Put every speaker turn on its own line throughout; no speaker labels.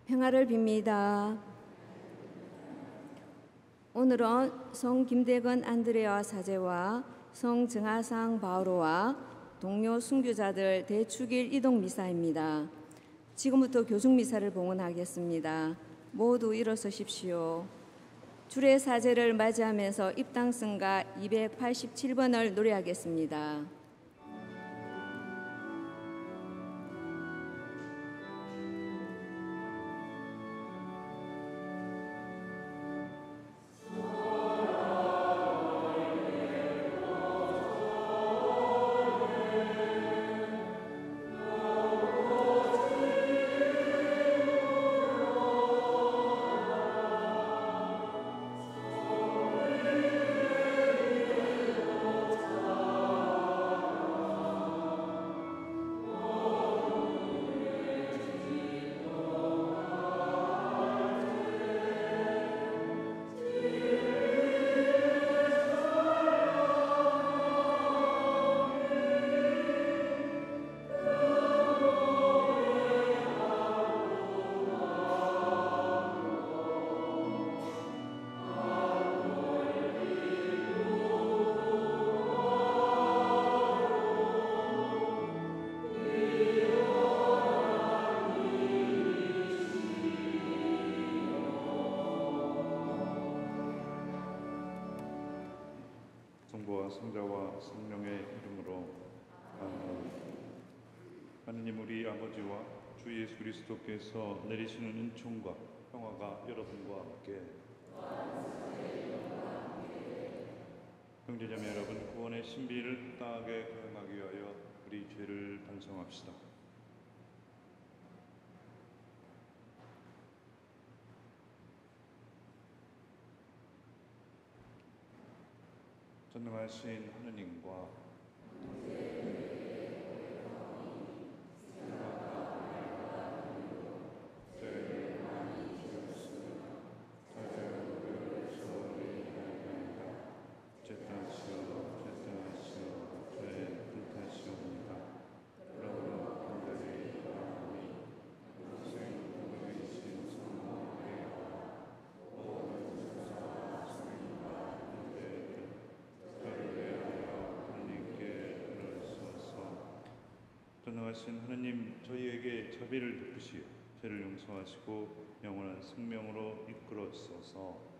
평화를 빕니다. 오늘은 성 김대건 안드레아 사제와 성 정하상 바오로와 동료 순교자들 대축일 이동 미사입니다. 지금부터 교중 미사를 봉헌하겠습니다. 모두 일어서십시오. 주례 사제를 맞이하면서 입당성가 287번을 노래하겠습니다.
성부와 성자와 성령의 이름으로 아멘. 하느님 우리 아버지와 주 예수 그리스도께서 내리시는 은총과 평화가 여러분과 함께. 형제자매 여러분, 구원의 신비를 따하게 거행하기 위하여 우리 죄를 반성합시다. 전능하신 하느님과 전능하신 하느님, 저희에게 자비를 베푸시어 죄를 용서하시고 영원한 생명으로 이끌어 주소서.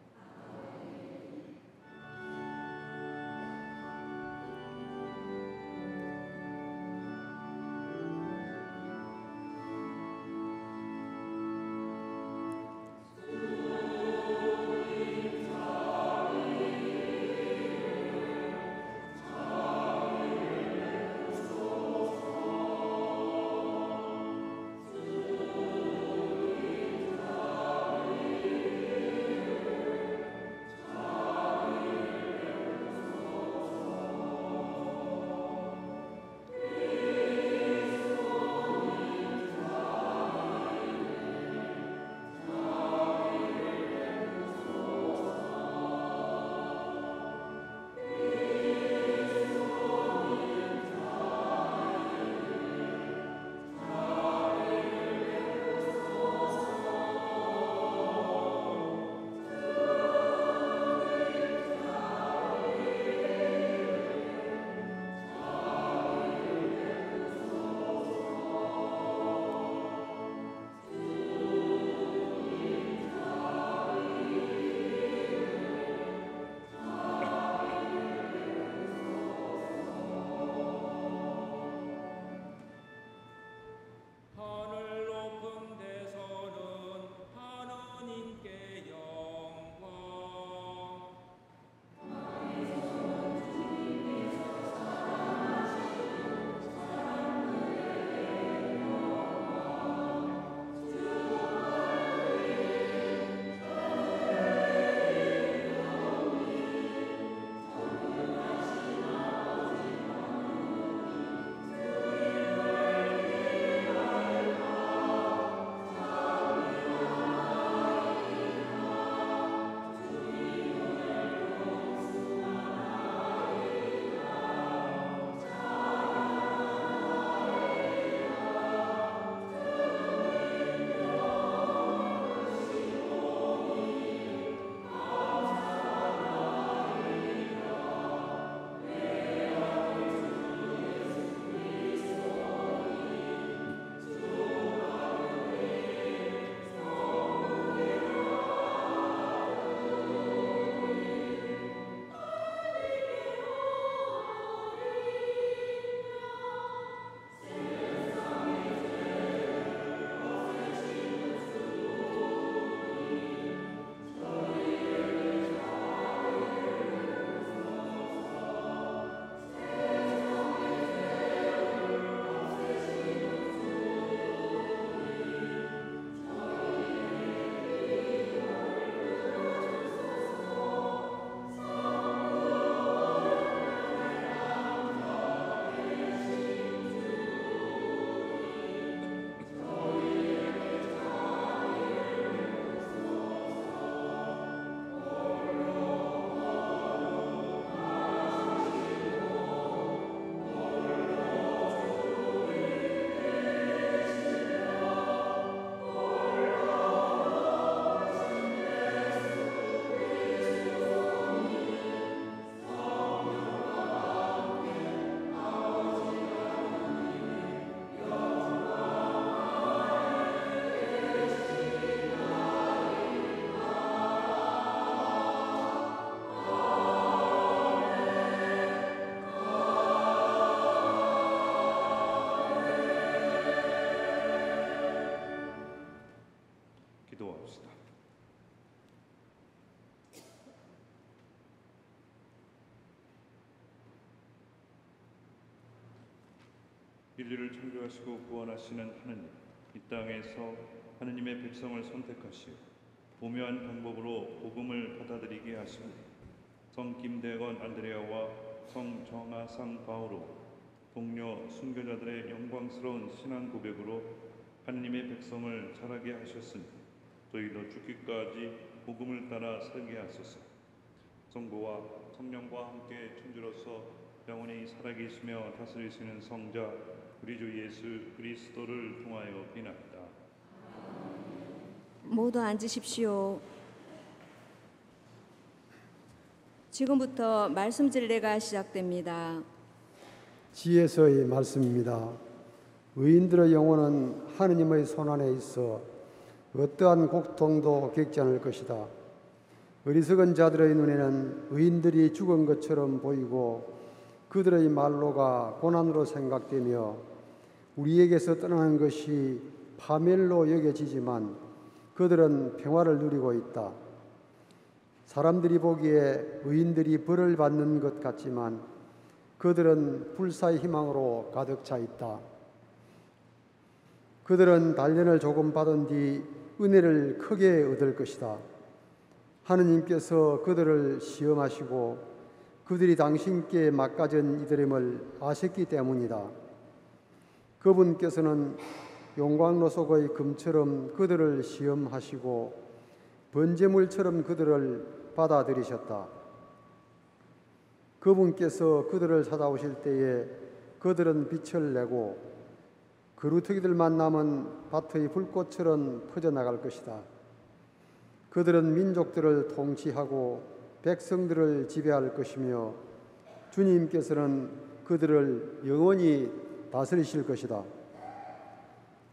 기도합시다. 인류를 창조하시고 구원하시는 하느님, 이 땅에서 하느님의 백성을 선택하시어 오묘한 방법으로 복음을 받아들이게 하십니다. 성 김대건 안드레아와 성 정하상 바오로 동료 순교자들의 영광스러운 신앙 고백으로 하느님의 백성을 자라게 하셨으니 저희도 죽기까지 복음을 따라 살게 하소서. 성부와 성령과 함께 천주로서 영원히 살아계시며 다스리시는 성자 우리 주 예수 그리스도를 통하여 비나이다.
모두 앉으십시오. 지금부터 말씀 진례가 시작됩니다.
지혜서의 말씀입니다. 의인들의 영혼은 하느님의 손안에 있어 어떠한 고통도 겪지 않을 것이다. 어리석은 자들의 눈에는 의인들이 죽은 것처럼 보이고 그들의 말로가 고난으로 생각되며 우리에게서 떠나는 것이 파멸로 여겨지지만 그들은 평화를 누리고 있다. 사람들이 보기에 의인들이 벌을 받는 것 같지만 그들은 불사의 희망으로 가득 차 있다. 그들은 단련을 조금 받은 뒤 은혜를 크게 얻을 것이다. 하느님께서 그들을 시험하시고 그들이 당신께 맡겨진 이들임을 아셨기 때문이다. 그분께서는 용광로 속의 금처럼 그들을 시험하시고 번제물처럼 그들을 받아들이셨다. 그분께서 그들을 찾아오실 때에 그들은 빛을 내고 그루터기들만 남은 밭의 불꽃처럼 퍼져나갈 것이다. 그들은 민족들을 통치하고 백성들을 지배할 것이며 주님께서는 그들을 영원히 다스리실 것이다.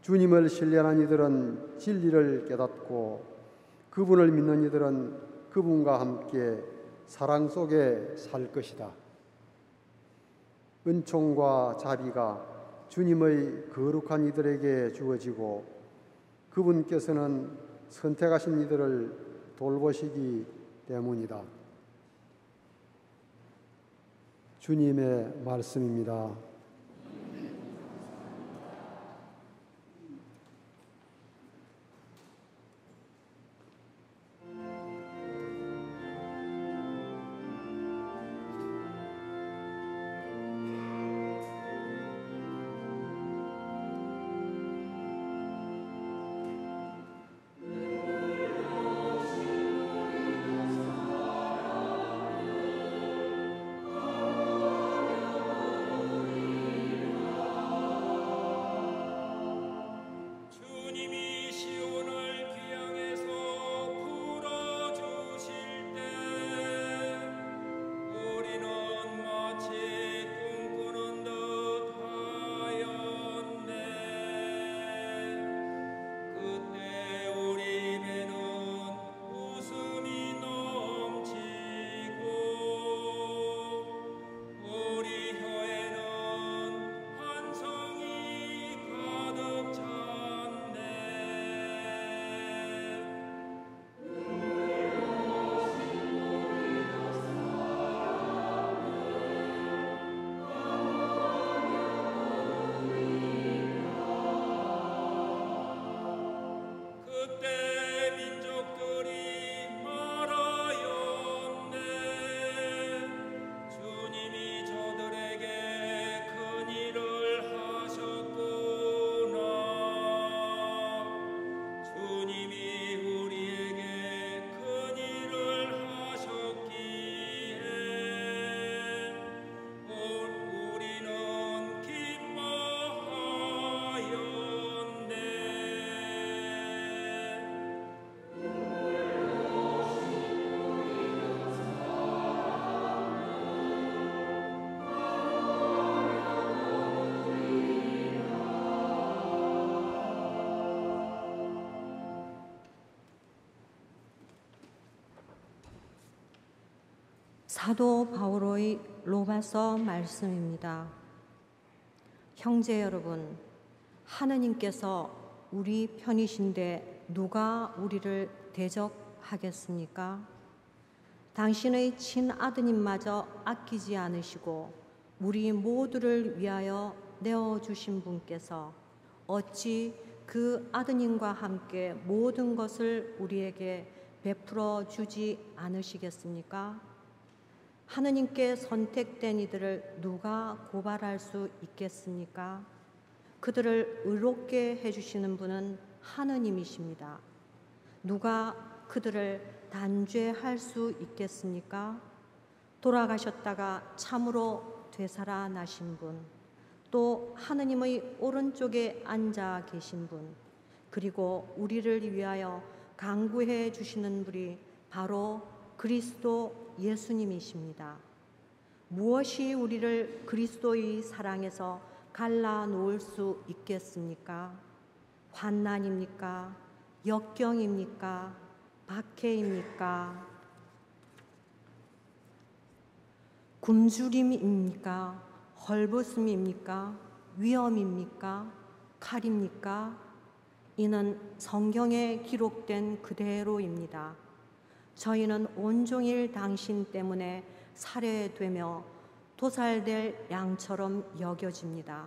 주님을 신뢰하는 이들은 진리를 깨닫고 그분을 믿는 이들은 그분과 함께 사랑 속에 살 것이다. 은총과 자비가 주님의 거룩한 이들에게 주어지고 그분께서는 선택하신 이들을 돌보시기 때문이다. 주님의 말씀입니다.
사도 바오로의 로마서 말씀입니다. 형제 여러분, 하느님께서 우리 편이신데 누가 우리를 대적하겠습니까? 당신의 친아드님마저 아끼지 않으시고 우리 모두를 위하여 내어주신 분께서 어찌 그 아드님과 함께 모든 것을 우리에게 베풀어 주지 않으시겠습니까? 하느님께 선택된 이들을 누가 고발할 수 있겠습니까? 그들을 의롭게 해주시는 분은 하느님이십니다. 누가 그들을 단죄할 수 있겠습니까? 돌아가셨다가 참으로 되살아나신 분, 또 하느님의 오른쪽에 앉아 계신 분, 그리고 우리를 위하여 간구해 주시는 분이 바로 그리스도 예수님이십니다. 무엇이 우리를 그리스도의 사랑에서 갈라놓을 수 있겠습니까? 환난입니까? 역경입니까? 박해입니까? 굶주림입니까? 헐벗음입니까? 위험입니까? 칼입니까? 이는 성경에 기록된 그대로입니다. 저희는 온종일 당신 때문에 살해되며 도살될 양처럼 여겨집니다.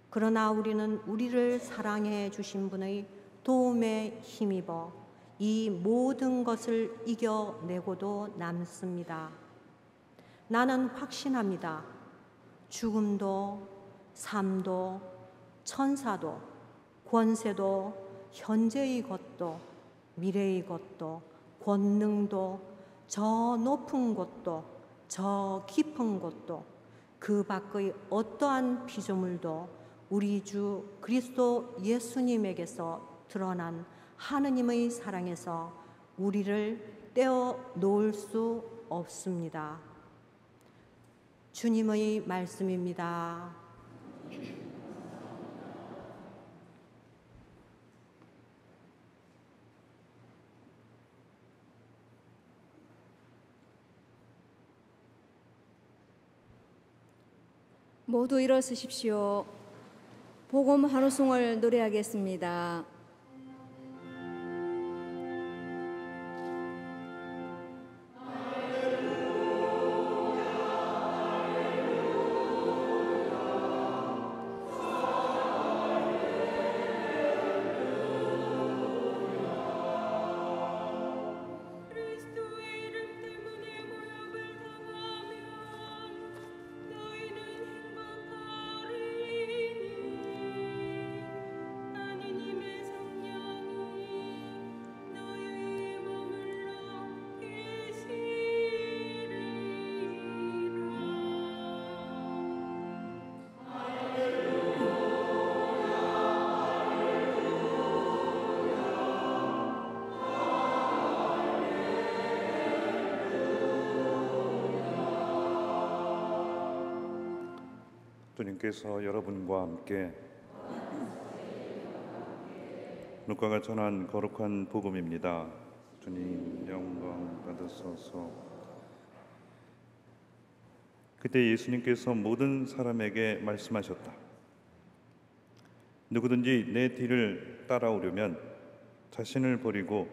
그러나 우리는 우리를 사랑해 주신 분의 도움에 힘입어 이 모든 것을 이겨내고도 남습니다. 나는 확신합니다. 죽음도 삶도 천사도 권세도 현재의 것도 미래의 것도 권능도 저 높은 곳도 저 깊은 곳도 그 밖의 어떠한 피조물도 우리 주 그리스도 예수님에게서 드러난 하느님의 사랑에서 우리를 떼어 놓을 수 없습니다. 주님의 말씀입니다.
모두 일어서십시오. 복음 환호성을 노래하겠습니다.
주님께서 여러분과 함께 누가가 전한 거룩한 복음입니다. 주님 영광 받으소서. 그때 예수님께서 모든 사람에게 말씀하셨다. 누구든지 내 뒤를 따라오려면 자신을 버리고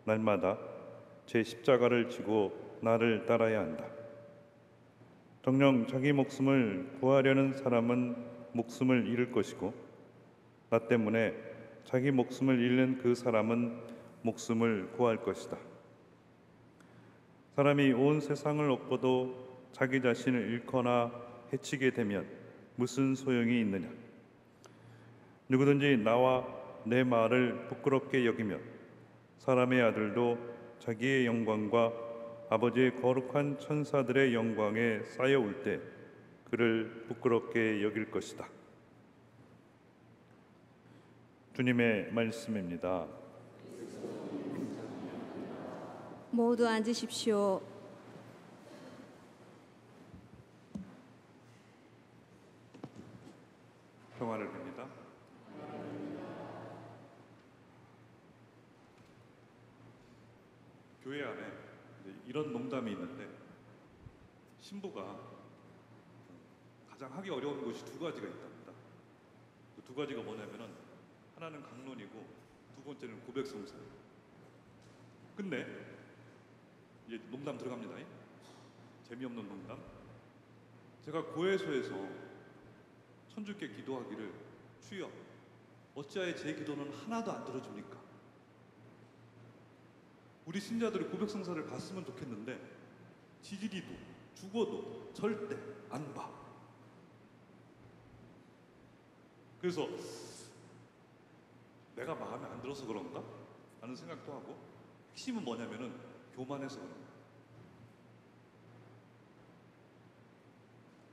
날마다 제 십자가를 지고 나를 따라야 한다. 정녕 자기 목숨을 구하려는 사람은 목숨을 잃을 것이고 나 때문에 자기 목숨을 잃는 그 사람은 목숨을 구할 것이다. 사람이 온 세상을 얻고도 자기 자신을 잃거나 해치게 되면 무슨 소용이 있느냐? 누구든지 나와 내 말을 부끄럽게 여기면 사람의 아들도 자기의 영광과 아버지의 거룩한 천사들의 영광에 쌓여올 때 그를 부끄럽게 여길 것이다. 주님의 말씀입니다.
모두 앉으십시오.
평화를 빕니다. 교회 안에 이런 농담이 있는데 신부가 가장 하기 어려운 것이 두 가지가 있답니다. 그 두 가지가 뭐냐면은 하나는 강론이고
두 번째는 고백성사. 근데 이제 농담 들어갑니다. 재미없는 농담. 제가 고해소에서 천주께 기도하기를, 주여 어찌하여 제 기도는 하나도 안 들어줍니까? 우리 신자들이 고백성사를 봤으면 좋겠는데 지지리도 죽어도 절대 안 봐. 그래서 내가 마음에 안 들어서 그런가? 하는 생각도 하고, 핵심은 뭐냐면은 교만해서 그런 거야.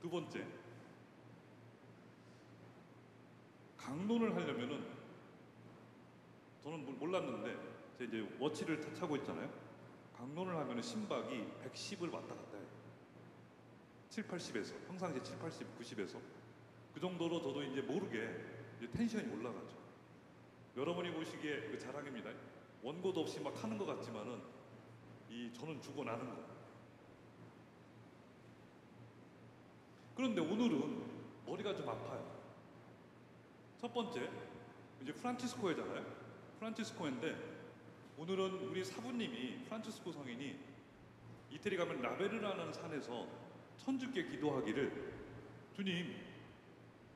두 번째, 강론을 하려면은, 저는 몰랐는데 제가 이제 워치를 차고 있잖아요. 강론을 하면은 심박이 110을 왔다 갔다 해요. 7, 80에서, 평상시에 7, 80, 90에서 그 정도로 저도 이제 모르게 이제 텐션이 올라가죠. 여러분이 보시기에 그 자랑입니다. 원고도 없이 막 하는 것 같지만은 저는 죽어나는 거예요. 그런데 오늘은 머리가 좀 아파요. 첫 번째, 이제 프란치스코회잖아요. 프란치스코회인데 오늘은 우리 사부님이, 프란치스코 성인이 이태리 가면 라베르라는 산에서 천주께 기도하기를, 주님,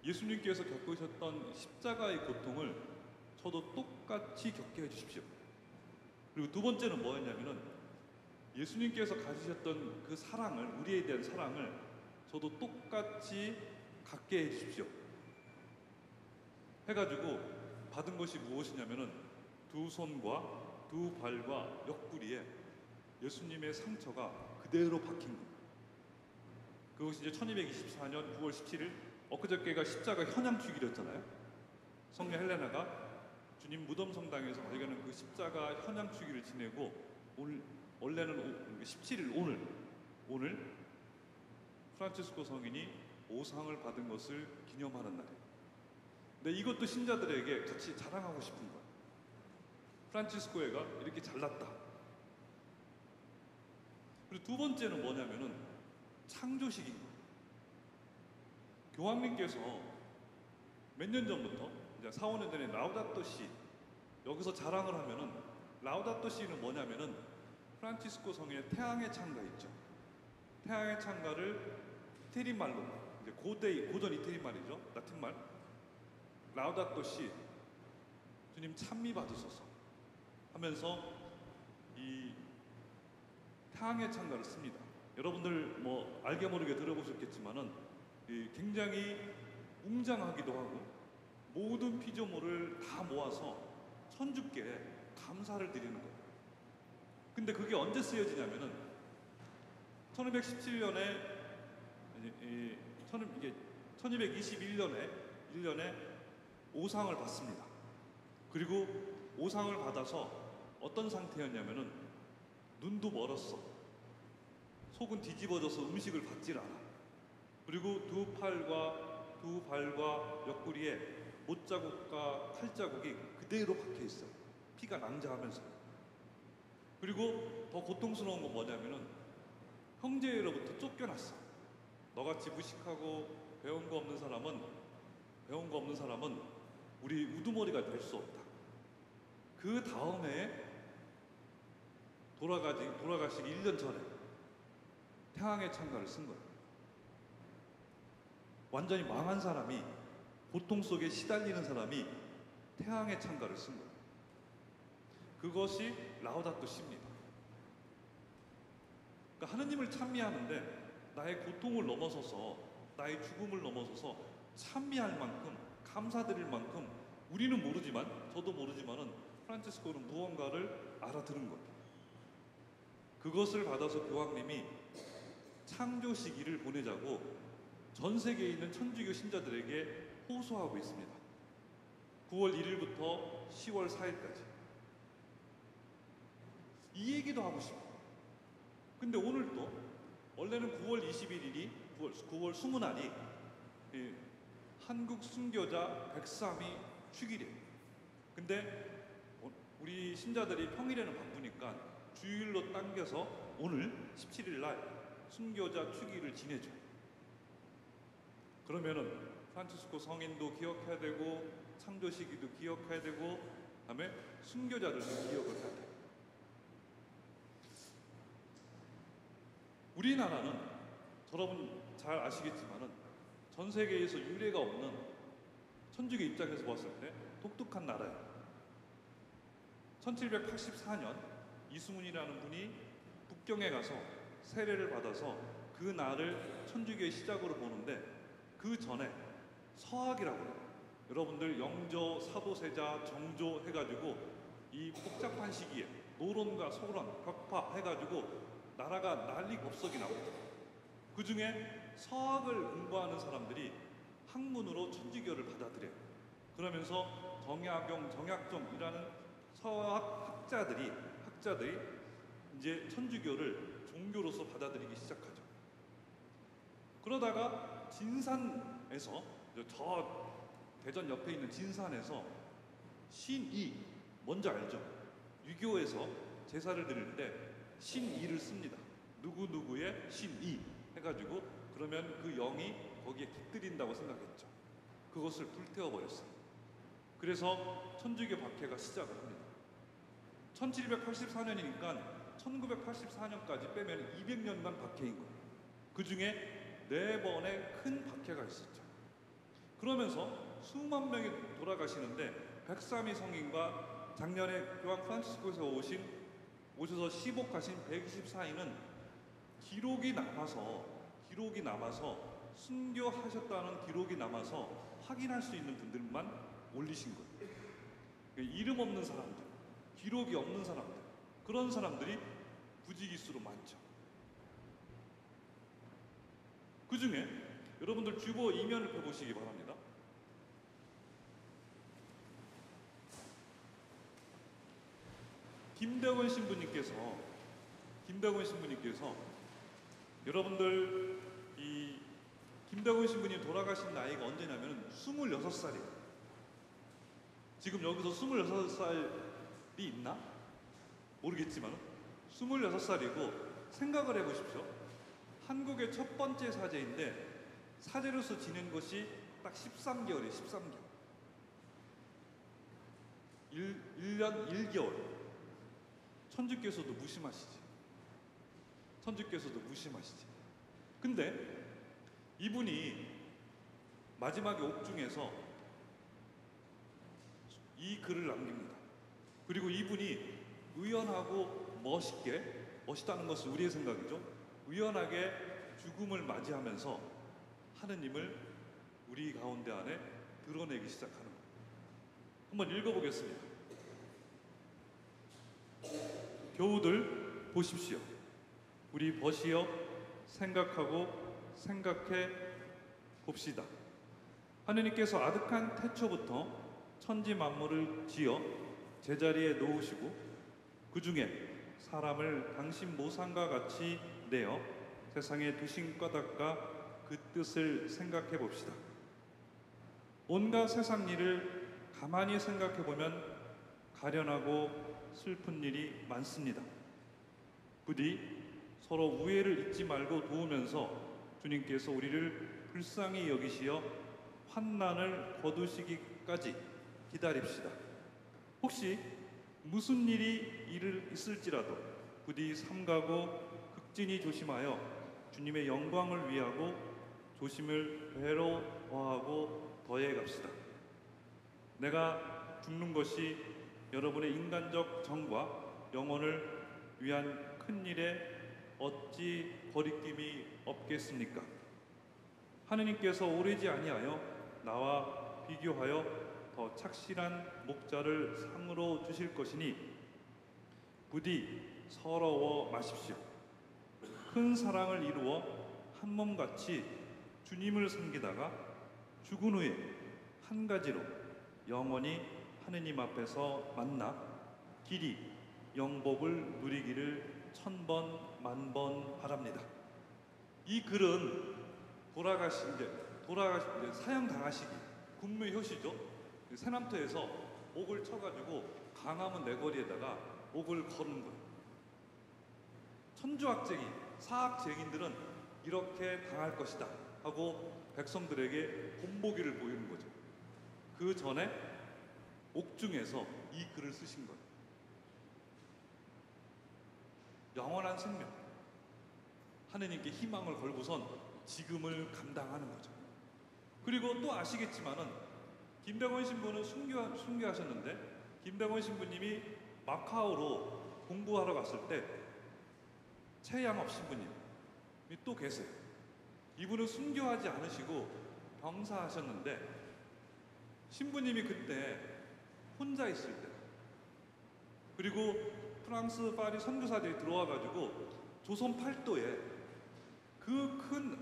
예수님께서 겪으셨던 십자가의 고통을 저도 똑같이 겪게 해주십시오. 그리고 두 번째는 뭐였냐면은, 예수님께서 가지셨던 그 사랑을, 우리에 대한 사랑을 저도 똑같이 갖게 해주십시오 해가지고 받은 것이 무엇이냐면은, 두 손과 두 발과 옆구리에 예수님의 상처가 그대로 박힌 겁니다. 그것이 이제 1224년 9월 17일, 엊그저께가 십자가 현양축일이었잖아요. 성녀 헬레나가 주님 무덤 성당에서 발견한 그 십자가 현양축일을 지내고, 오늘, 원래는 17일 오늘 프란치스코 성인이 오상을 받은 것을 기념하는 날이에요. 근데 이것도 신자들에게 같이 자랑하고 싶은 거예요. 프란치스코회가 이렇게 잘났다. 그리고 두 번째는 뭐냐면은 창조식인 거예요. 교황님께서 몇 년 전부터, 이제 4, 5년 전에 라우다토 시, 여기서 자랑을 하면은, 라우다토 시는 뭐냐면은 프란치스코 성의 태양의 창가 있죠. 태양의 창가를 이태리 말로, 이제 고전 이태리 말이죠. 라틴 말. 라우다토 시, 주님 찬미 받으소서 하면서 이 태양의 창가를 씁니다. 여러분들 뭐 알게 모르게 들어보셨겠지만은 굉장히 웅장하기도 하고, 모든 피조물을 다 모아서 천주께 감사를 드리는 거예요. 근데 그게 언제 쓰여지냐면은 1217년에 1221년에 오상을 받습니다. 그리고 오상을 받아서 어떤 상태였냐면은 눈도 멀었어. 속은 뒤집어져서 음식을 받질 않아. 그리고 두 팔과 두 발과 옆구리에 못자국과 칼자국이 그대로 박혀 있어요. 피가 낭자하면서. 그리고 더 고통스러운 건 뭐냐면은 형제로부터 쫓겨났어. 너같이 무식하고 배운 거 없는 사람은 우리 우두머리가 될 수 없다. 그 다음에 돌아가시기 1년 전에 태양의 창가를 쓴 거예요. 완전히 망한 사람이, 고통 속에 시달리는 사람이 태양의 창가를 쓴 거예요. 그것이 라우다토 시입니다. 그러니까 하느님을 찬미하는데 나의 고통을 넘어서서, 나의 죽음을 넘어서서 찬미할 만큼, 감사드릴 만큼, 우리는 모르지만, 저도 모르지만은 프란치스코는 무언가를 알아들은 거예요. 그것을 받아서 교황님이 창조 시기를 보내자고 전 세계에 있는 천주교 신자들에게 호소하고 있습니다. 9월 1일부터 10월 4일까지. 이 얘기도 하고 싶어요. 근데 오늘 또, 원래는 9월 21일이 9월 20날이 한국 순교자 103위 축일이에요. 근데 우리 신자들이 평일에는 바쁘니까 주일로 당겨서 오늘 17일 날 순교자 축일을 지내죠. 그러면은 프란치스코 성인도 기억해야 되고, 창조 시기도 기억해야 되고, 다음에 순교자들도 기억을 해야 돼요. 우리나라는 여러분 잘 아시겠지만은 전 세계에서 유례가 없는 천주교 입장에서 봤을 때 독특한 나라예요. 1784년 이승훈이라는 분이 북경에 가서 세례를 받아서 그 날을 천주교의 시작으로 보는데 그 전에 서학이라고 해요. 여러분들 영조, 사도세자, 정조 해가지고 이 복잡한 시기에 노론과 소론, 격파 해가지고 나라가 난리 법석이 나옵니다. 그 중에 서학을 공부하는 사람들이 학문으로 천주교를 받아들여요. 그러면서 정약용, 정약종이라는 서학 학자들이 이제 천주교를 종교로서 받아들이기 시작하죠. 그러다가 진산에서 저 대전 옆에 있는 진산에서 신이 뭔지 알죠? 유교에서 제사를 드리는데 신이를 씁니다. 누구누구의 신이 해가지고 그러면 그 영이 거기에 깃들인다고 생각했죠. 그것을 불태워버렸어요. 그래서 천주교 박해가 시작을 합니다. 1784년이니까 1984년까지 빼면 200년간 박해인 거예요. 그 중에 4번의 큰 박해가 있었죠. 그러면서 수만 명이 돌아가시는데 103위 성인과 작년에 교황 프란치스코에서 오셔서 시복하신 124인은 기록이 남아서 순교하셨다는 기록이 남아서 확인할 수 있는 분들만 올리신 거예요. 이름 없는 사람들, 기록이 없는 사람들, 그런 사람들이 부지기수로 많죠. 그 중에 여러분들 주보 2면을 펴보시기 바랍니다. 김대건 신부님께서 여러분들 이 김대건 신부님 돌아가신 나이가 언제냐면 26살이에요. 지금 여기서 26살이 있나? 모르겠지만 26살이고 생각을 해보십시오. 한국의 첫 번째 사제인데 사제로서 지낸 것이 딱 13개월이에요. 13개월. 1년 1개월. 천주께서도 무심하시지. 근데 이분이 마지막에 옥중에서 이 글을 남깁니다. 그리고 이분이 의연하고 멋있다는 것은 우리의 생각이죠. 의연하게 죽음을 맞이하면서 하느님을 우리 가운데 안에 드러내기 시작하는 거예요. 한번 읽어보겠습니다. 교우들 보십시오. 우리 벗이여 생각해 봅시다. 하느님께서 아득한 태초부터 천지 만물을 지어 제자리에 놓으시고 그 중에 사람을 당신 모상과 같이 내어 세상에 두신 까닭과 그 뜻을 생각해 봅시다. 온갖 세상 일을 가만히 생각해 보면 가련하고 슬픈 일이 많습니다. 부디 서로 우애를 잊지 말고 도우면서 주님께서 우리를 불쌍히 여기시어 환난을 거두시기까지 기다립시다. 혹시 무슨 일이 있을지라도 부디 삼가고 극진히 조심하여 주님의 영광을 위하고 조심을 배로 더하고 더해 갑시다. 내가 죽는 것이 여러분의 인간적 정과 영혼을 위한 큰 일에 어찌 거리낌이 없겠습니까? 하느님께서 오래지 아니하여 나와 비교하여 더 착실한 목자를 상으로 주실 것이니 부디 서러워 마십시오. 큰 사랑을 이루어 한 몸같이 주님을 섬기다가 죽은 후에 한 가지로 영원히 하느님 앞에서 만나 길이 영복을 누리기를 천번 만번 바랍니다. 이 글은 돌아가신 사형 당하시기 군무효시죠. 세남터에서 옥을 쳐가지고 강화문 내거리에다가 옥을 거는 거예요. 천주학쟁이 사학쟁인들은 이렇게 당할 것이다 하고 백성들에게 본보기를 보이는 거죠. 그 전에 옥중에서 이 글을 쓰신 거예요. 영원한 생명, 하느님께 희망을 걸고선 지금을 감당하는 거죠. 그리고 또 아시겠지만은 김병원 신부는 순교하셨는데 김병원 신부님이 마카오로 공부하러 갔을 때 최양업 신부님이 또 계세요. 이분은 순교하지 않으시고 병사하셨는데 신부님이 그때 혼자 있을 때, 그리고 프랑스 파리 선교사들이 들어와가지고 조선 팔도에 그 큰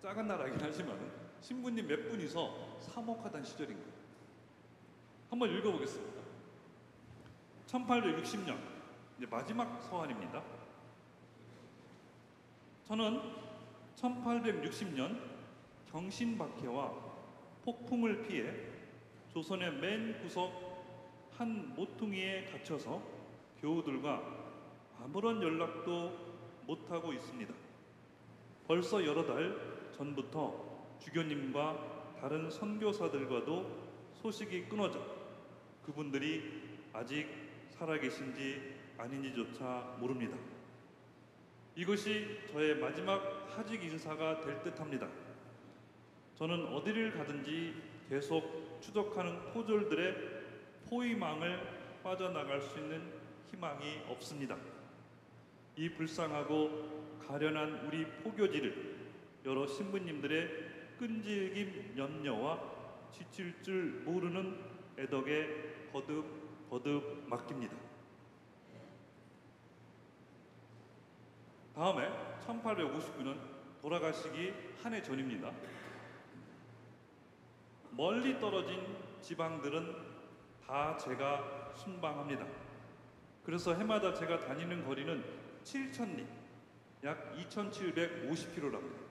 작은 나라이긴 하지만 신부님 몇 분이서 사목하던 시절인 거예요. 한번 읽어보겠습니다. 1860년 이제 마지막 서한입니다. 저는 1860년 경신박해와 폭풍을 피해 조선의 맨 구석 한 모퉁이에 갇혀서 교우들과 아무런 연락도 못하고 있습니다. 벌써 여러 달 전부터 주교님과 다른 선교사들과도 소식이 끊어져 그분들이 아직 살아계신지 아닌지조차 모릅니다. 이것이 저의 마지막 하직 인사가 될 듯합니다. 저는 어디를 가든지 계속 추적하는 포졸들의 포위망을 빠져나갈 수 있는 희망이 없습니다. 이 불쌍하고 가련한 우리 포교지를 여러 신부님들의 끈질긴 염려와 지칠 줄 모르는 애덕에 거듭 맡깁니다. 다음에 1859년 돌아가시기 한 해 전입니다. 멀리 떨어진 지방들은 다 제가 순방합니다. 그래서 해마다 제가 다니는 거리는 7,000리, 약 2,750km랍니다.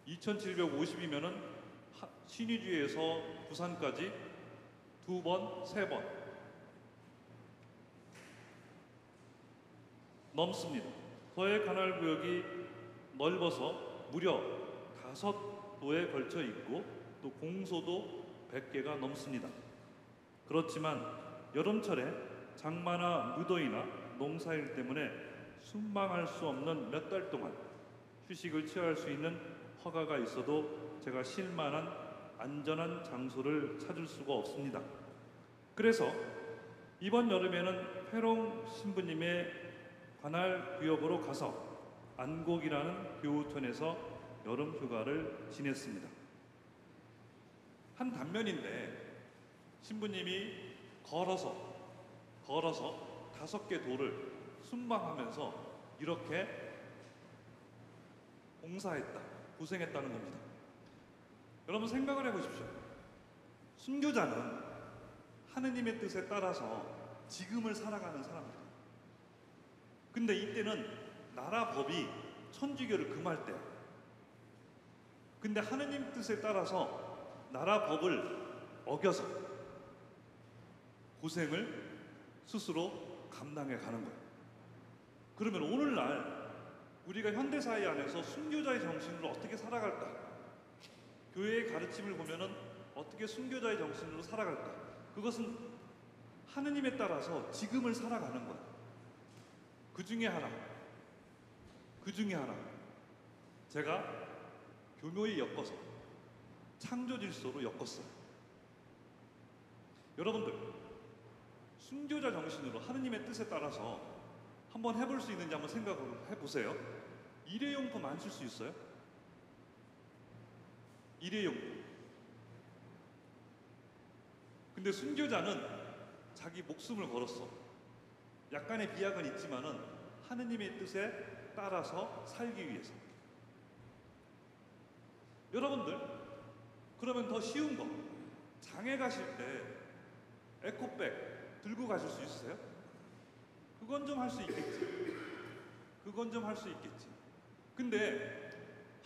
2,750이면은 신의주에서 부산까지 2번, 3번 넘습니다. 서해 가날 구역이 넓어서 무려 5도에 걸쳐 있고 또 공소도 100개가 넘습니다. 그렇지만 여름철에 장마나 무더위나 농사일 때문에 순방할 수 없는 몇 달 동안 휴식을 취할 수 있는 허가가 있어도 제가 쉴 만한 안전한 장소를 찾을 수가 없습니다. 그래서 이번 여름에는 회롱 신부님의 관할 구역으로 가서 안곡이라는 교우촌에서 여름 휴가를 지냈습니다. 한 단면인데 신부님이 걸어서 5개 도를 순방하면서 이렇게 봉사했다, 고생했다는 겁니다. 여러분 생각을 해보십시오. 순교자는 하느님의 뜻에 따라서 지금을 살아가는 사람들. 근데 이때는 나라 법이 천주교를 금할 때야. 근데 하느님 뜻에 따라서 나라 법을 어겨서 고생을 스스로 감당해 가는 거예요. 그러면 오늘날 우리가 현대사회 안에서 순교자의 정신으로 어떻게 살아갈까? 교회의 가르침을 보면은 어떻게 순교자의 정신으로 살아갈까? 그것은 하느님에 따라서 지금을 살아가는 거예요. 그 중에 하나 제가 교묘히 엮어서 창조 질서로 엮었어요. 여러분들 순교자 정신으로 하느님의 뜻에 따라서 한번 해볼 수 있는지 한번 생각을 해보세요. 일회용품 안 쓸 수 있어요? 일회용품. 근데 순교자는 자기 목숨을 걸었어. 약간의 비약은 있지만은 하느님의 뜻에 따라서 살기 위해서. 여러분들 그러면 더 쉬운 거, 장에 가실 때 에코백 들고 가실 수 있으세요? 그건 좀 할 수 있겠지. 근데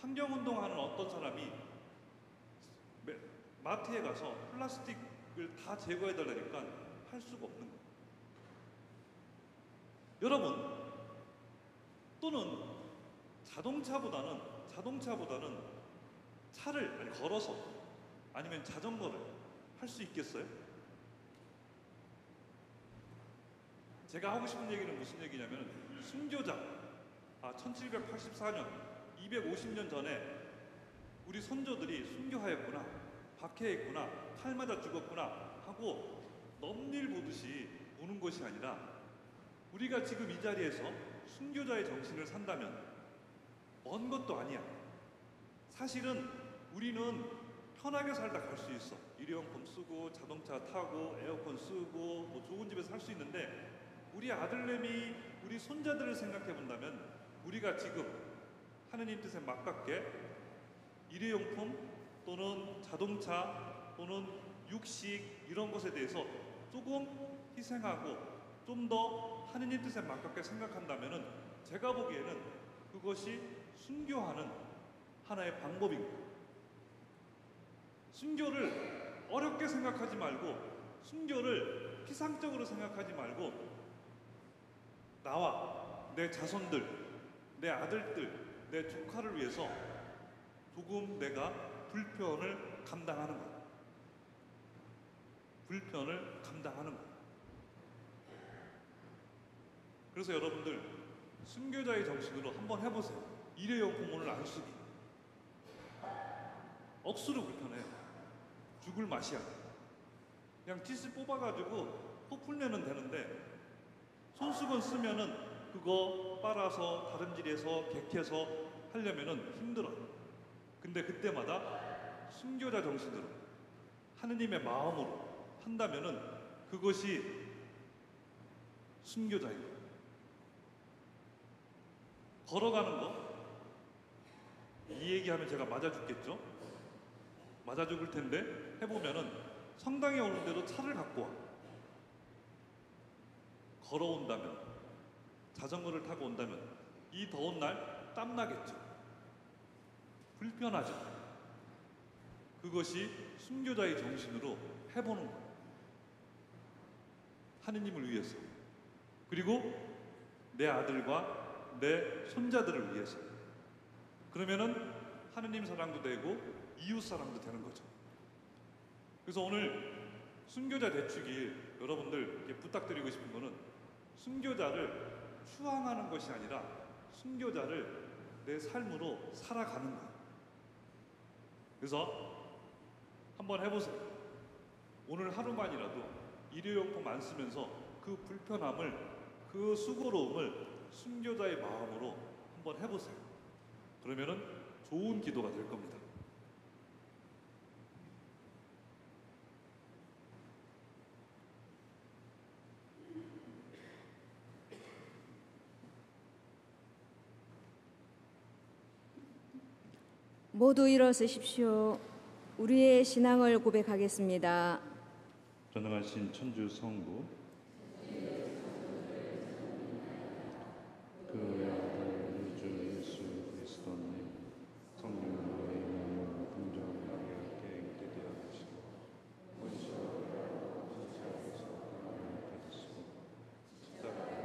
환경운동하는 어떤 사람이 마트에 가서 플라스틱을 다 제거해달라니까 할 수가 없는 거예요. 여러분, 또는 자동차보다는 차를 걸어서 아니면 자전거를 할 수 있겠어요? 제가 하고 싶은 얘기는 무슨 얘기냐면 순교자. 1784년 250년 전에 우리 선조들이 순교하였구나, 박해했구나, 칼 맞아 죽었구나 하고 넘일 보듯이 보는 것이 아니라 우리가 지금 이 자리에서 순교자의 정신을 산다면 먼 것도 아니야. 사실은 우리는 편하게 살다 갈 수 있어. 일회용품 쓰고 자동차 타고 에어컨 쓰고 뭐 좋은 집에서 살 수 있는데 우리 아들내미, 우리 손자들을 생각해 본다면 우리가 지금 하느님 뜻에 맞게 일회용품 또는 자동차 또는 육식 이런 것에 대해서 조금 희생하고 좀 더 하느님 뜻에 맞게 생각한다면은 제가 보기에는 그것이 순교하는 하나의 방법입니다. 순교를 어렵게 생각하지 말고 순교를 피상적으로 생각하지 말고 나와 내 자손들, 내 아들들, 내 조카를 위해서 조금 내가 불편을 감당하는 것. 불편을 감당하는 것. 그래서 여러분들 순교자의 정신으로 한번 해보세요. 일회용품 오늘 안 쓰기. 억수로 불편해요. 죽을 맛이야. 그냥 티스 뽑아가지고 코 풀면은 되는데 손수건 쓰면은 그거 빨아서 다림질해서 객해서 하려면은 힘들어요. 근데 그때마다 순교자 정신으로 하느님의 마음으로 한다면은 그것이 순교자예요. 걸어가는 거 이 얘기하면 제가 맞아 죽겠죠? 맞아 죽을 텐데 해보면은 성당에 오는데도 차를 갖고 와. 걸어온다면, 자전거를 타고 온다면 이 더운 날 땀나겠죠. 불편하죠. 그것이 순교자의 정신으로 해보는 거예요. 하느님을 위해서, 그리고 내 아들과 내 손자들을 위해서. 그러면은 하느님 사랑도 되고 이웃 사랑도 되는 거죠. 그래서 오늘 순교자 대축일 여러분들 부탁드리고 싶은 거는 순교자를 추앙하는 것이 아니라 순교자를 내 삶으로 살아가는 거예요. 그래서 한번 해보세요. 오늘 하루만이라도 일회용품 안 쓰면서 그 불편함을, 그 수고로움을 순교자의 마음으로 한번 해보세요. 그러면은 좋은 기도가 될 겁니다.
모두 일어서십시오. 우리의 신앙을 고백하겠습니다.
전능하신 천주 성부, 그 아들 우주 예수 그리스도님, 성령으로 인하여 긍정하게 되게 하시고 원수와 진짜에서 받으시고 십자가를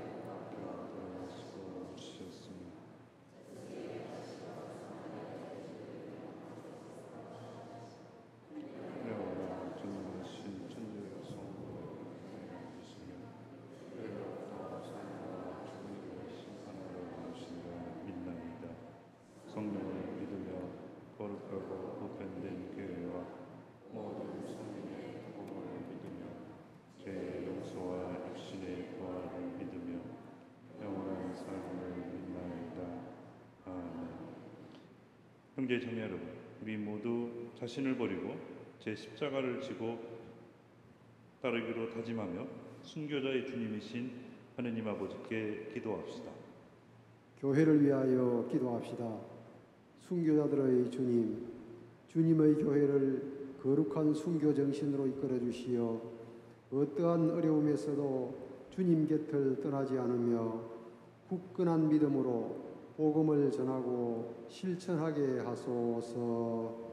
돌아가시고 주셨으며 그래와 전능하신 천주의 성부를 하시며 그래와 사망과 죽음을 심판하러 오신다 믿나이다. 성령을 믿으며 거룩하고 보편된 교회와 모든 성인의 복음을 믿으며 죄의 용서와 육신의 부활을 믿으며 영원한 삶을 믿나이다. 아멘. 형제 자매 여러분, 우리 모두 자신을 버리고 제 십자가를 지고 따르기로 다짐하며 순교자의 주님이신 하느님 아버지께 기도합시다.
교회를 위하여 기도합시다. 순교자들의 주님, 주님의 교회를 거룩한 순교 정신으로 이끌어 주시어 어떠한 어려움에서도 주님 곁을 떠나지 않으며 굳건한 믿음으로 복음을 전하고 실천하게 하소서.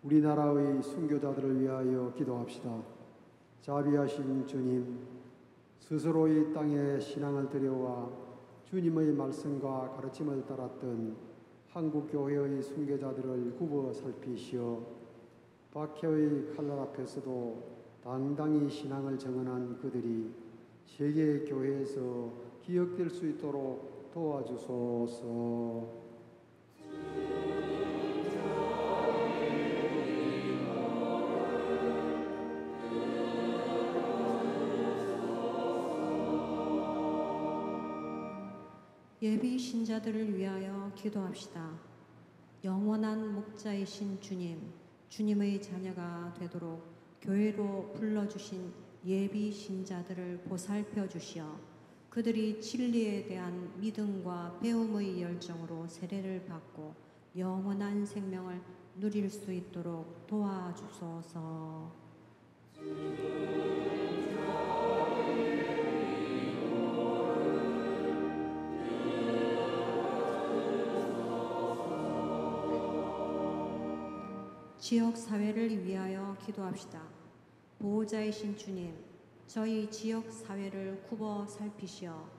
우리나라의 순교자들을 위하여 기도합시다. 자비하신 주님, 스스로 이 땅에 신앙을 들여와 주님의 말씀과 가르침을 따랐던 한국교회의 순교자들을 굽어 살피시어 박해의 칼날 앞에서도 당당히 신앙을 정언한 그들이 세계 교회에서 기억될 수 있도록 도와주소서.
예비 신자들을 위하여 기도합시다. 영원한 목자이신 주님, 주님의 자녀가 되도록 교회로 불러주신 예비 신자들을 보살펴 주시어 그들이 진리에 대한 믿음과 배움의 열정으로 세례를 받고 영원한 생명을 누릴 수 있도록 도와주소서. 지역 사회를 위하여 기도합시다. 보호자이신 주님, 저희 지역 사회를 굽어 살피시어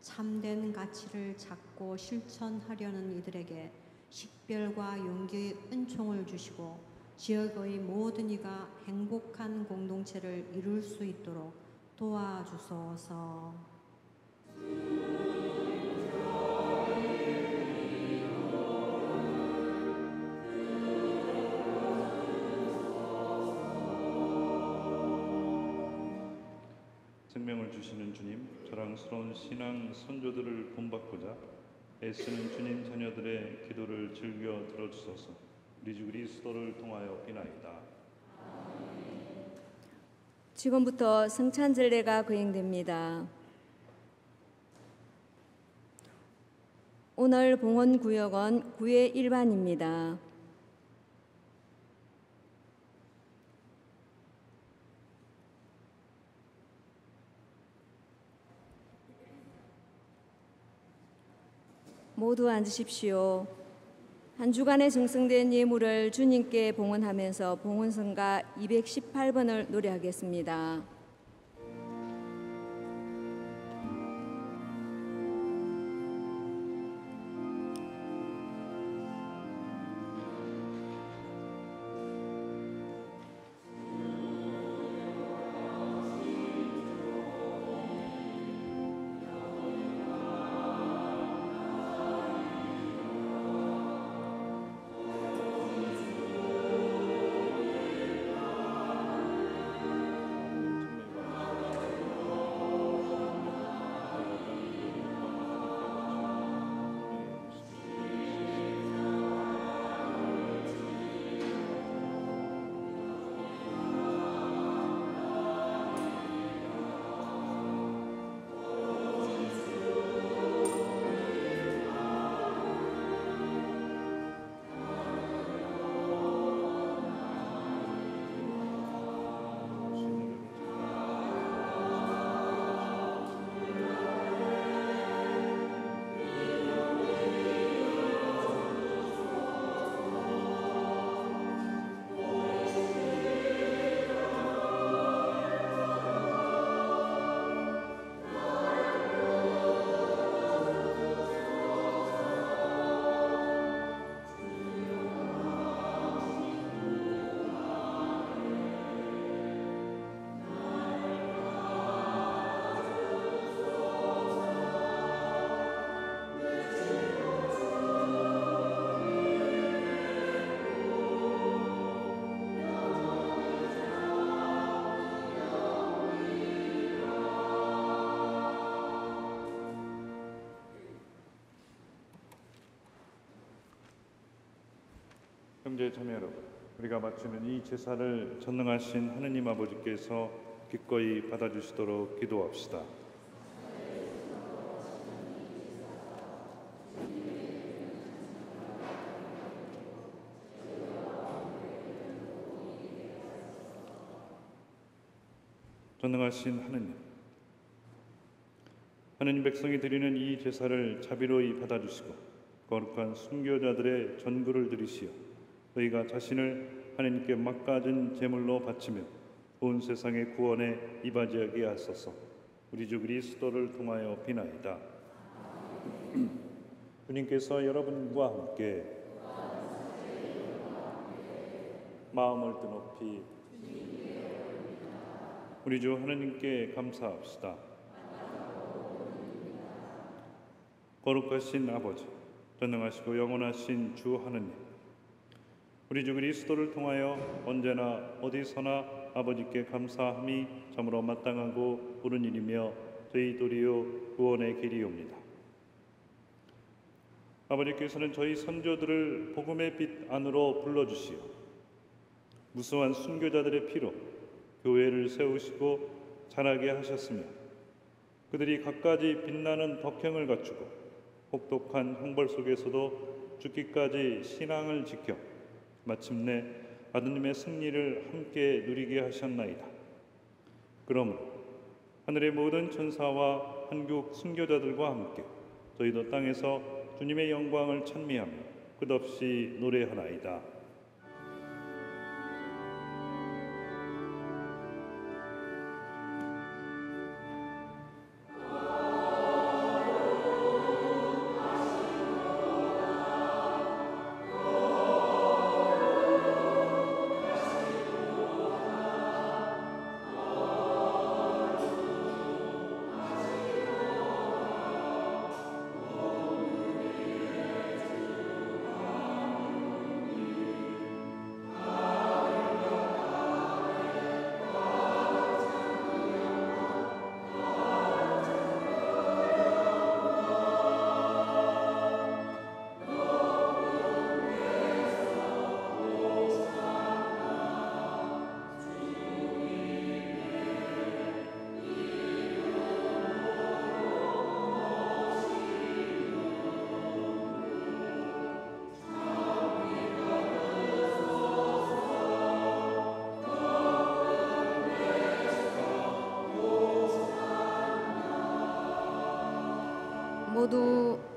참된 가치를 찾고 실천하려는 이들에게 식별과 용기의 은총을 주시고 지역의 모든 이가 행복한 공동체를 이룰 수 있도록 도와주소서.
생명을 주시는 주님, 자랑스러운 신앙 선조들을 본받고자 애쓰는 주님 자녀들의 기도를 즐겨 들어주소서. 우리 주 그리스도를 통하여 비나이다.
지금부터 성찬절례가 거행됩니다. 오늘 봉헌구역은 9회 1반입니다. 모두 앉으십시오. 한 주간에 정성된 예물을 주님께 봉헌하면서 봉헌성가 218번을 노래하겠습니다.
형제 자매 여러분, 우리가 바치는 이 제사를 전능하신 하느님 아버지께서 기꺼이 받아주시도록 기도합시다. 전능하신 하느님 백성이 드리는 이 제사를 자비로이 받아주시고 거룩한 순교자들의 전구를 들이시어 너희가 자신을 하느님께 막가진 제물로 바치며 온 세상의 구원에 이바지하게 하소서. 우리 주 그리스도를 통하여 비나이다. 주님께서 여러분과 함께 마음을 드높이 우리 주 하느님께 감사합시다. 거룩하신 아버지, 전능하시고 영원하신 주 하느님, 우리 주 그리스도를 통하여 언제나 어디서나 아버지께 감사함이 참으로 마땅하고 옳은 일이며 저희 도리요 구원의 길이옵니다. 아버지께서는 저희 선조들을 복음의 빛 안으로 불러주시어 무수한 순교자들의 피로 교회를 세우시고 자라게 하셨으며 그들이 갖가지 빛나는 덕행을 갖추고 혹독한 형벌 속에서도 죽기까지 신앙을 지켜 마침내 아드님의 승리를 함께 누리게 하셨나이다. 그러므로 하늘의 모든 천사와 한국 순교자들과 함께 저희도 땅에서 주님의 영광을 찬미하며 끝없이 노래하나이다.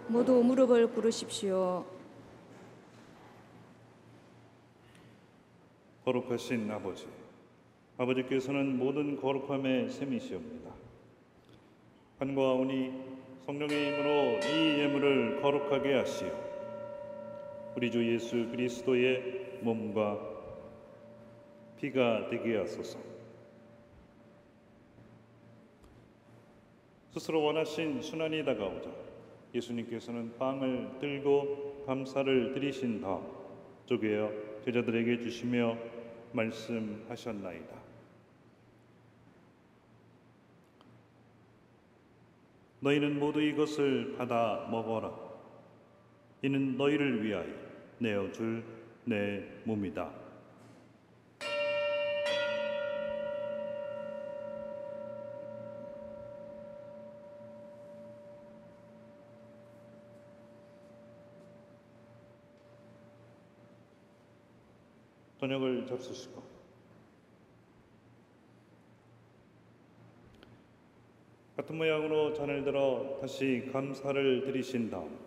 모두 무릎을 꿇으십시오.
거룩하신 아버지, 아버지께서는 모든 거룩함의 셈이시옵니다. 간구하오니 성령의 힘으로 이 예물을 거룩하게 하시어 우리 주 예수 그리스도의 몸과 피가 되게 하소서. 스스로 원하신 순환이 다가오자 예수님께서는 빵을 들고 감사를 드리신 다음 쪼개어 제자들에게 주시며 말씀하셨나이다. 너희는 모두 이것을 받아 먹어라. 이는 너희를 위하여 내어줄 내 몸이다. 저녁을 잡수시고 같은 모양으로 잔을 들어 다시 감사를 드리신 다음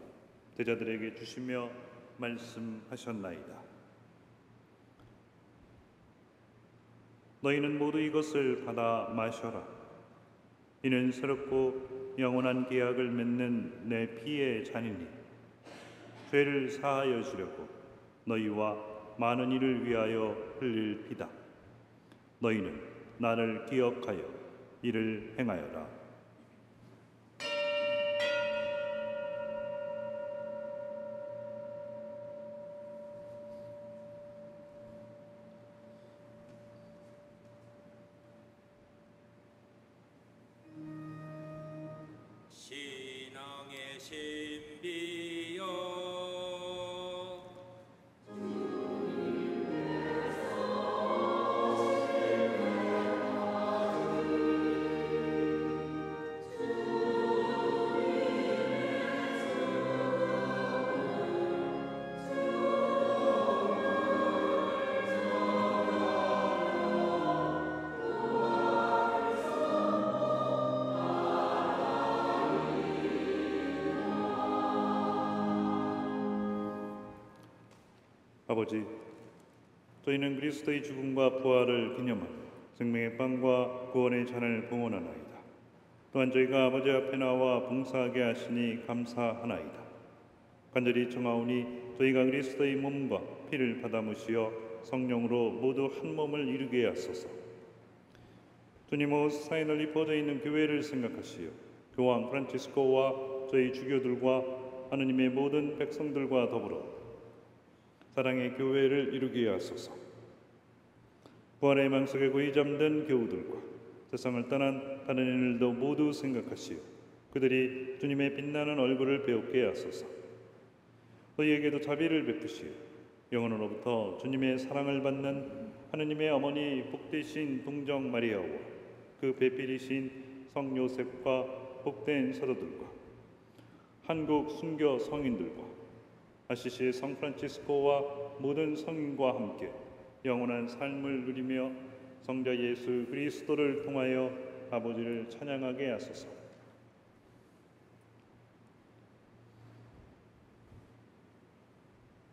제자들에게 주시며 말씀하셨나이다. 너희는 모두 이것을 받아 마셔라. 이는 새롭고 영원한 계약을 맺는 내 피의 잔이니 죄를 사하여 주려고 너희와 많은 이를 위하여 흘릴 피다. 너희는 나를 기억하여 이를 행하여라.
신앙의 신비여
아버지, 저희는 그리스도의 죽음과 부활을 기념하며 생명의 빵과 구원의 잔을 봉헌하나이다. 또한 저희가 아버지 앞에 나와 봉사하게 하시니 감사하나이다. 간절히 청하오니 저희가 그리스도의 몸과 피를 받아 무시어 성령으로 모두 한 몸을 이루게 하소서. 주님, 오 세상에 널리 퍼져 있는 교회를 생각하시어 교황 프란치스코와 저희 주교들과 하느님의 모든 백성들과 더불어 사랑의 교회를 이루게 하소서. 부활의 망 속에 고이 잠든 교우들과 세상을 떠난 다른 이들도 모두 생각하시어 그들이 주님의 빛나는 얼굴을 배우게 하소서. 저희에게도 자비를 베푸시어 영원으로부터 주님의 사랑을 받는 하느님의 어머니 복되신 동정 마리아와 그 배필이신 성 요셉과 복된 사도들과 한국 순교 성인들과 아시시의 성 프란치스코와 모든 성인과 함께 영원한 삶을 누리며 성자 예수 그리스도를 통하여 아버지를 찬양하게 하소서.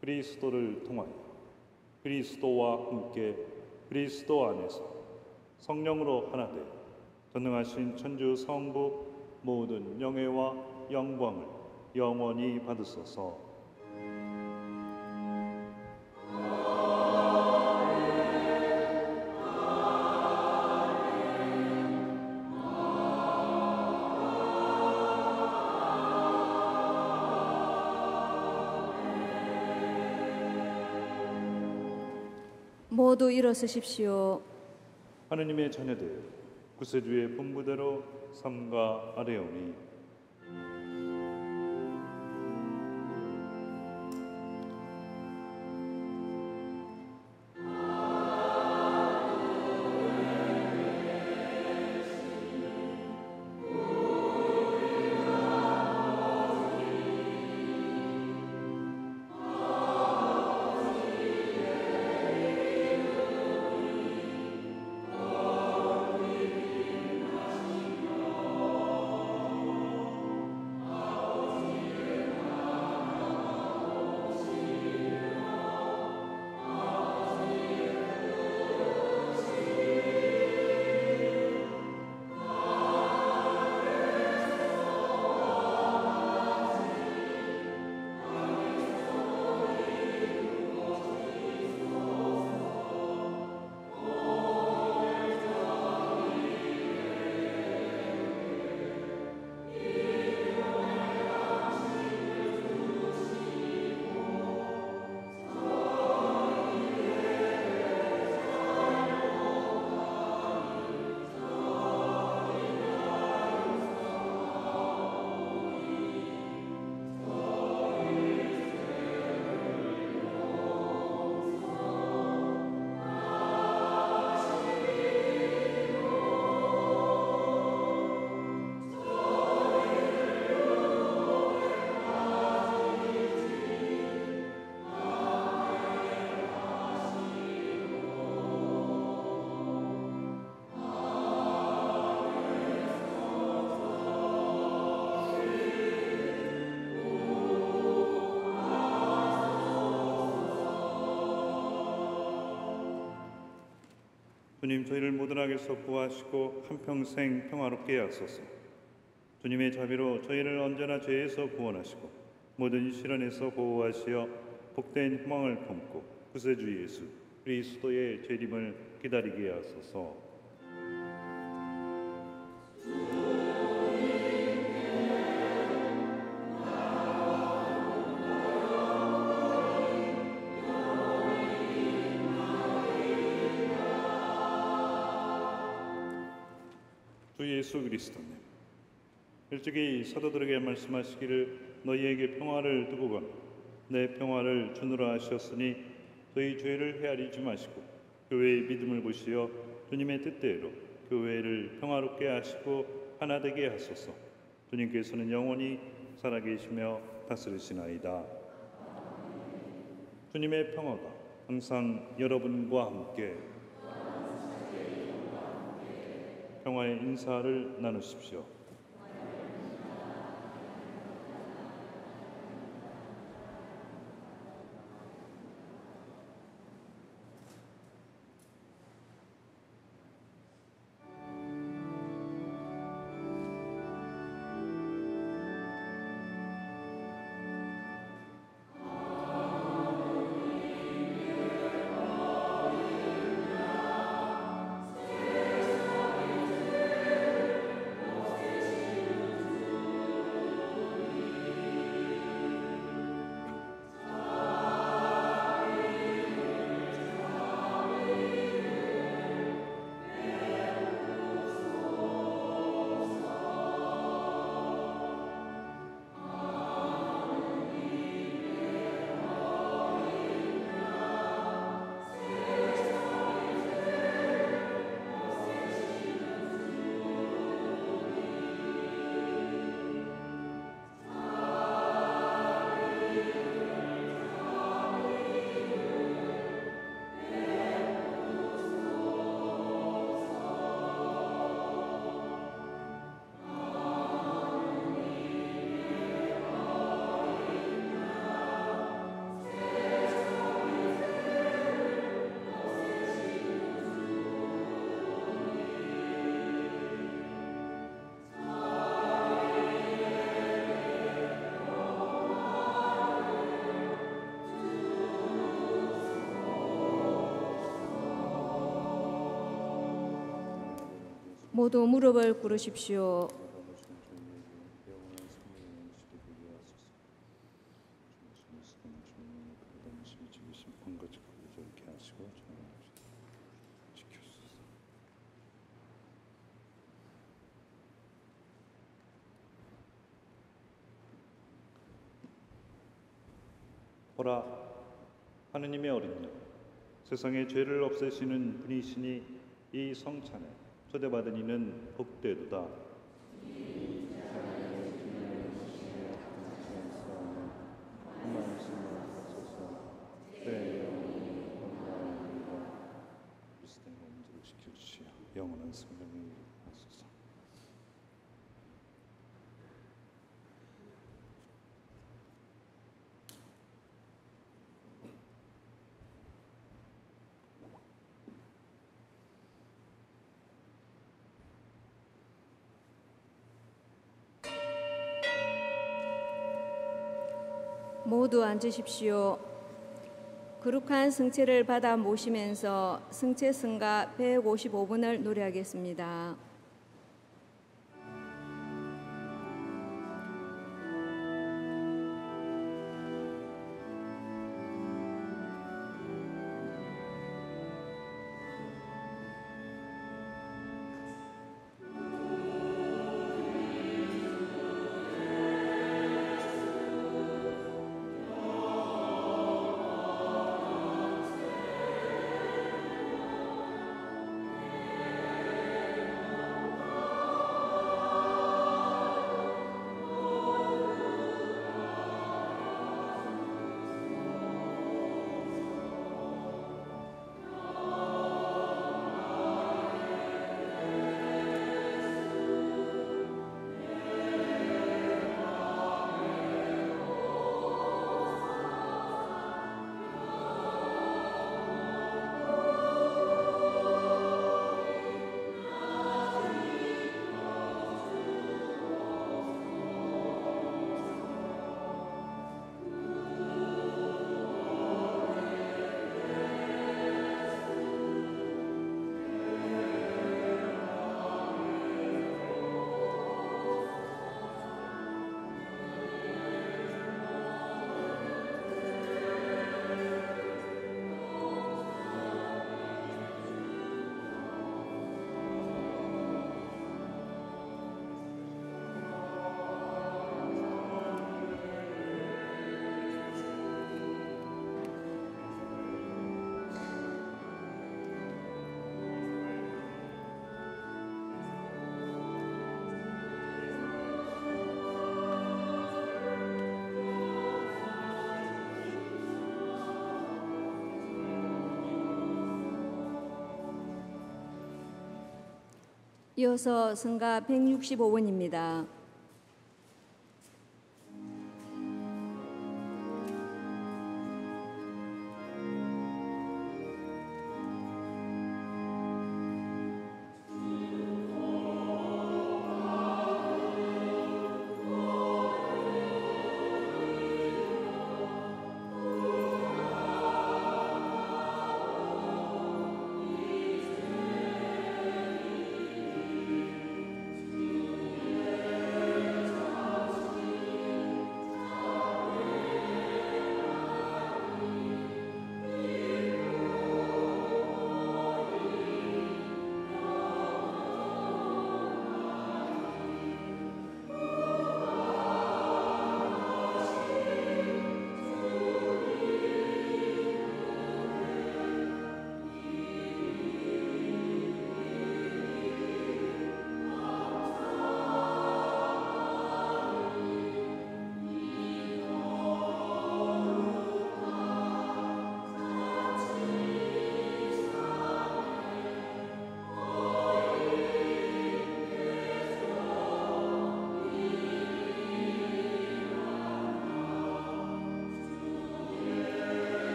그리스도를 통하여 그리스도와 함께 그리스도 안에서 성령으로 하나 되어 전능하신 천주 성부 모든 영예와 영광을 영원히 받으소서.
모두 일어서십시오.
하느님의 자녀들 구세주의 분부대로 삼가 아뢰오니 주님, 저희를 모든 악에서 구하시고 한평생 평화롭게 하소서. 주님의 자비로 저희를 언제나 죄에서 구원하시고 모든 시련에서 보호하시어 복된 희망을 품고 구세주 예수 그리스도의 재림을 기다리게 하소서. 주 예수 그리스도님, 일찍이 사도들에게 말씀하시기를 너희에게 평화를 두고 가노 내 평화를 주노라 하셨으니 저희 죄를 헤아리지 마시고 교회의 믿음을 보시어 주님의 뜻대로 교회를 평화롭게 하시고 하나 되게 하소서. 주님께서는 영원히 살아계시며 다스리시나이다. 주님의 평화가 항상 여러분과 함께 평화의 인사를 나누십시오.
모두 무릎을 꿇으십시오.
보라, 하느님의 어린 양, 세상의 죄를 없애시는 분이시니 이 성찬에 초대받은 이는 복되도다. 영원한 생명을 하소서.
모두 앉으십시오. 거룩한 승체를 받아 모시면서 승체 승가 155분을 노래하겠습니다. 이어서 승가 165번입니다.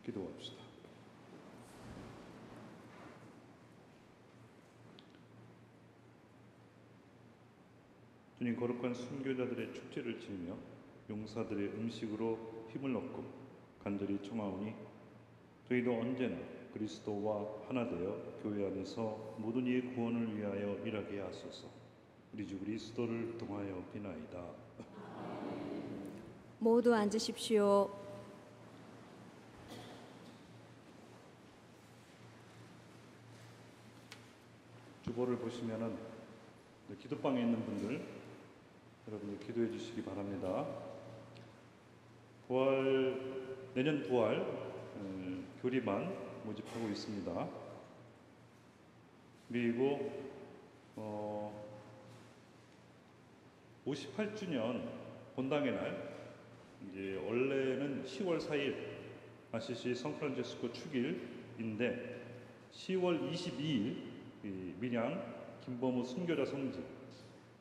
기도합시다. 주님, 거룩한 순교자들의 축제를 지으며 용사들의 음식으로 힘을 얻고 간절히 청하오니 저희도 언제나 그리스도와 하나 되어 교회 안에서 모든 이의 구원을 위하여 일하게 하소서. 우리 주 그리스도를 통하여 비나이다.
모두 앉으십시오.
주보를 보시면은 기도방에 있는 분들, 여러분들 기도해 주시기 바랍니다. 내년 부활 교리반 모집하고 있습니다. 그리고 58주년 본당의 날, 이제 원래는 10월 4일 아시시 성프란체스코 축일인데 10월 22일 밀양 김범우 순교자 성지,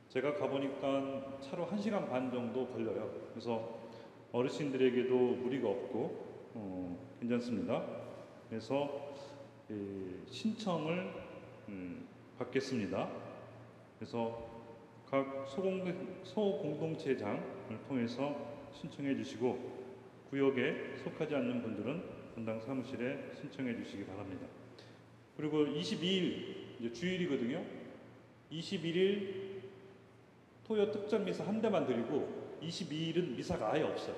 제가 가보니까 차로 1시간 반 정도 걸려요. 그래서 어르신들에게도 무리가 없고 괜찮습니다. 그래서 신청을 받겠습니다. 그래서 각 소공동체장을 통해서 신청해 주시고, 구역에 속하지 않는 분들은 분당 사무실에 신청해 주시기 바랍니다. 그리고 22일 이제 주일이거든요. 21일 토요 특전 미사 한 대만 드리고 22일은 미사가 아예 없어요.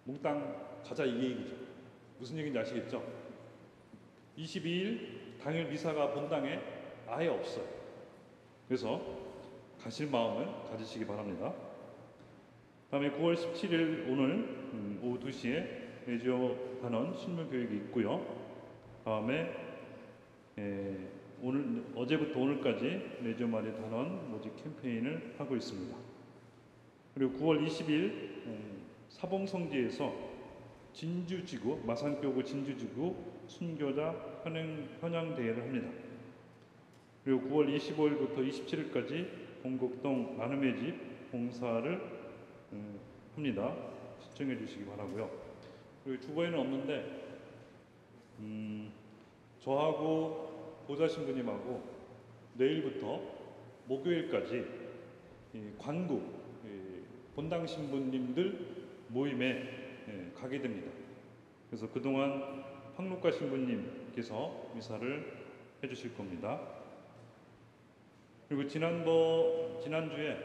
몽땅 가자 이 얘기죠. 무슨 얘기인지 아시겠죠? 22일 당일 미사가 본당에 아예 없어요. 그래서 가실 마음을 가지시기 바랍니다. 다음에 9월 17일 오늘 오후 2시에 레지오 단원 신문 교육이 있고요. 다음에 어제부터 오늘까지 레지오 마리 단원 모집 캠페인을 하고 있습니다. 그리고 9월 20일 사봉성지에서 진주지구, 마산교구 진주지구 순교자 현양대회를 합니다. 그리고 9월 25일부터 27일까지 공곡동 나눔의 집 봉사를 합니다. 신청해 주시기 바라고요. 그리고 주보에는 없는데 저하고 보좌 신부님하고 내일부터 목요일까지 관국 본당 신부님들 모임에 가게 됩니다. 그래서 그동안 황록가 신부님께서 미사를 해주실 겁니다. 그리고 지난주에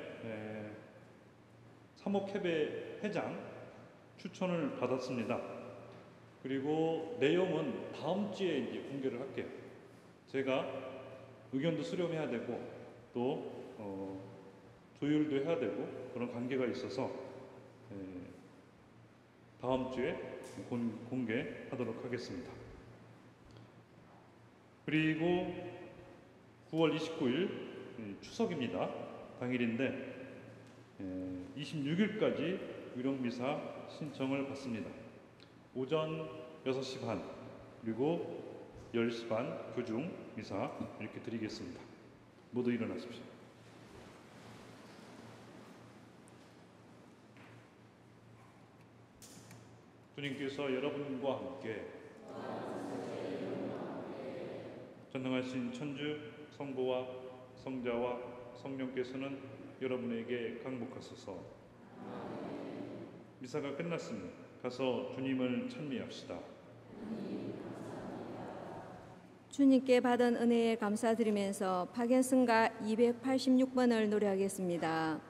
사목협의 회장 추천을 받았습니다. 그리고 내용은 다음 주에 이제 공개를 할게요. 제가 의견도 수렴해야 되고 또 조율도 해야 되고 그런 관계가 있어서 다음 주에 공개하도록 하겠습니다. 그리고 9월 29일 추석입니다. 당일인데 26일까지 위령미사 신청을 받습니다. 오전 6시 반 그리고 10시 반 교중 미사 이렇게 드리겠습니다. 모두 일어나십시오. 주님께서 여러분과 함께 전능하신 천주 성부와 성자와 성령께서는 여러분에게 강복하소서. 미사가 끝났으니 가서 주님을 찬미합시다.
주님께 받은 은혜에 감사드리면서 박연승가 286번을 노래하겠습니다.